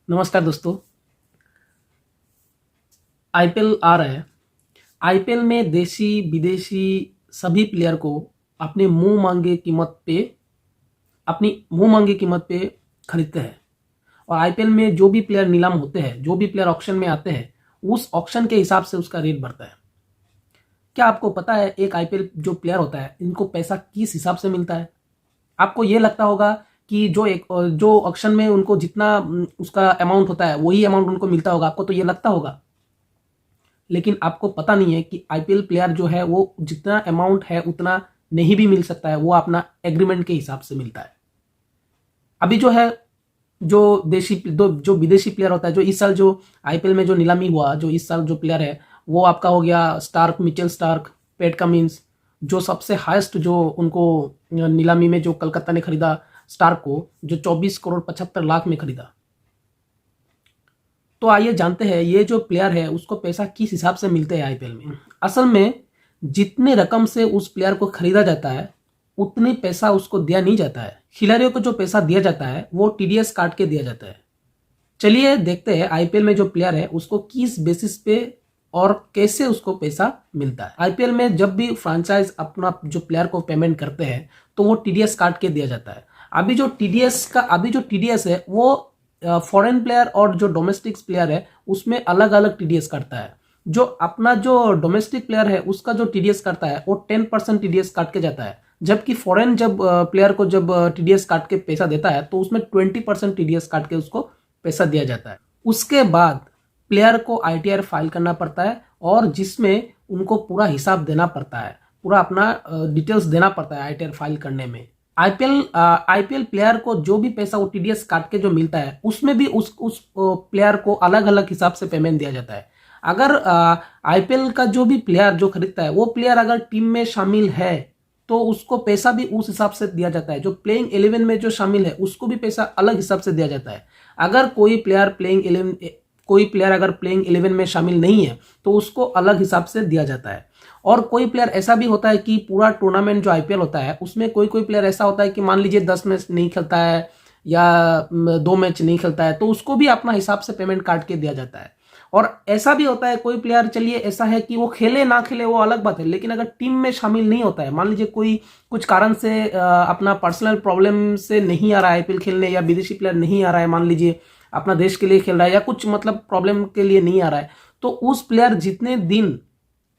नमस्कार दोस्तों। आईपीएल आ रहा है। आईपीएल में देशी विदेशी सभी प्लेयर को अपने अपनी मुंह मांगे कीमत पे खरीदते हैं। और आईपीएल में जो भी प्लेयर नीलाम होते हैं, जो भी प्लेयर ऑक्शन में आते हैं, उस ऑक्शन के हिसाब से उसका रेट बढ़ता है। क्या आपको पता है एक आईपीएल जो प्लेयर होता है, इनको पैसा किस हिसाब से मिलता है? आपको ये लगता होगा कि जो ऑक्शन में उनको जितना उसका अमाउंट होता है वही अमाउंट उनको मिलता होगा। आपको तो ये लगता होगा, लेकिन आपको पता नहीं है कि आईपीएल प्लेयर जो है वो जितना अमाउंट है उतना नहीं भी मिल सकता है। वो अपना एग्रीमेंट के हिसाब से मिलता है। अभी जो है, जो विदेशी प्लेयर होता है, जो इस साल जो आईपीएल में जो नीलामी हुआ, जो इस साल जो प्लेयर है वो आपका हो गया Starc, Mitchell Starc, Pat Cummins. जो सबसे हाईएस्ट जो उनको नीलामी में जो कलकत्ता ने खरीदा स्टार्क को, जो 24 करोड़ 75 लाख में खरीदा। तो आइए जानते हैं ये जो प्लेयर है उसको पैसा किस हिसाब से मिलते हैं आईपीएल में। असल में जितने रकम से उस प्लेयर को खरीदा जाता है उतने पैसा उसको दिया नहीं जाता है। खिलाड़ियों को जो पैसा दिया जाता है वो टीडीएस काट के दिया जाता है। चलिए देखते हैं आईपीएल में जो प्लेयर है उसको किस बेसिस पे और कैसे उसको पैसा मिलता है। आईपीएल में जब भी फ्रेंचाइज अपना जो प्लेयर को पेमेंट करते हैं तो वो टीडीएस काट के दिया जाता है। अभी जो टीडीएस है वो फॉरेन प्लेयर और जो डोमेस्टिक प्लेयर है उसमें अलग अलग टीडीएस करता है। जो अपना जो डोमेस्टिक प्लेयर है उसका जो टीडीएस करता है वो 10% टीडीएस काट के जाता है, जबकि फॉरेन जब प्लेयर को जब टीडीएस काट के पैसा देता है तो उसमें 20% टीडीएस काट के उसको पैसा दिया जाता है। उसके बाद प्लेयर को आईटीआर फाइल करना पड़ता है और जिसमें उनको पूरा हिसाब देना पड़ता है, पूरा अपना डिटेल्स देना पड़ता है आईटीआर फाइल करने में। आईपीएल प्लेयर को जो भी पैसा वो टीडीएस काट के जो मिलता है उसमें भी उस प्लेयर को अलग अलग हिसाब से पेमेंट दिया जाता है। अगर आईपीएल का जो भी प्लेयर जो खरीदता है वो प्लेयर अगर टीम में शामिल है तो उसको पैसा भी उस हिसाब से दिया जाता है। जो प्लेइंग 11 में जो शामिल है उसको भी पैसा अलग हिसाब से दिया जाता है। अगर कोई प्लेयर अगर प्लेइंग 11 में शामिल नहीं है तो उसको अलग हिसाब से दिया जाता है। और कोई प्लेयर ऐसा भी होता है कि पूरा टूर्नामेंट जो आईपीएल होता है उसमें कोई प्लेयर ऐसा होता है कि मान लीजिए 10 मैच नहीं खेलता है या 2 मैच नहीं खेलता है, तो उसको भी अपना हिसाब से पेमेंट काट के दिया जाता है। और ऐसा भी होता है कोई प्लेयर, चलिए ऐसा है कि वो खेले ना खेले वो अलग बात है, लेकिन अगर टीम में शामिल नहीं होता है, मान लीजिए कोई कुछ कारण से अपना पर्सनल प्रॉब्लम से नहीं आ रहा है आईपीएल खेलने, या विदेशी प्लेयर नहीं आ रहा है, मान लीजिए अपना देश के लिए खेल रहा है या कुछ मतलब प्रॉब्लम के लिए नहीं आ रहा है, तो उस प्लेयर जितने दिन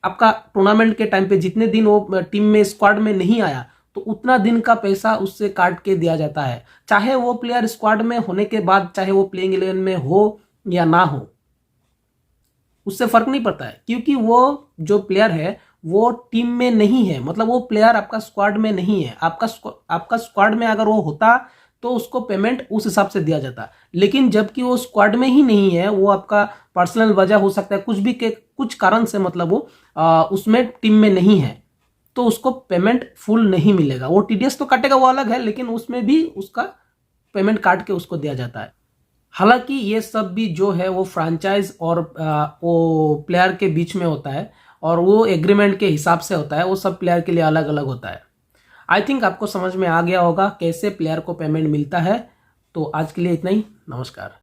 आपका टूर्नामेंट के टाइम पे जितने दिन वो टीम में स्क्वाड में नहीं आया तो उतना दिन का पैसा उससे काट के दिया जाता है। चाहे वो प्लेयर स्क्वाड में होने के बाद चाहे वो प्लेइंग 11 में हो या ना हो, उससे फर्क नहीं पड़ता है, क्योंकि वो जो प्लेयर है वो टीम में नहीं है। मतलब वो प्लेयर आपका स्क्वाड में नहीं है। आपका स्क्वाड में अगर वो होता तो उसको पेमेंट उस हिसाब से दिया जाता, लेकिन जबकि वो स्क्वाड में ही नहीं है, वो आपका पर्सनल वजह हो सकता है, कुछ कारण से मतलब वो उसमें टीम में नहीं है, तो उसको पेमेंट फुल नहीं मिलेगा। वो टीडीएस तो काटेगा वो अलग है, लेकिन उसमें भी उसका पेमेंट काट के उसको दिया जाता है। हालांकि ये सब भी जो है वो फ्रेंचाइज और वो प्लेयर के बीच में होता है और वो एग्रीमेंट के हिसाब से होता है। वो सब प्लेयर के लिए अलग अलग होता है। आई थिंक आपको समझ में आ गया होगा कैसे प्लेयर को पेमेंट मिलता है। तो आज के लिए इतना ही। नमस्कार।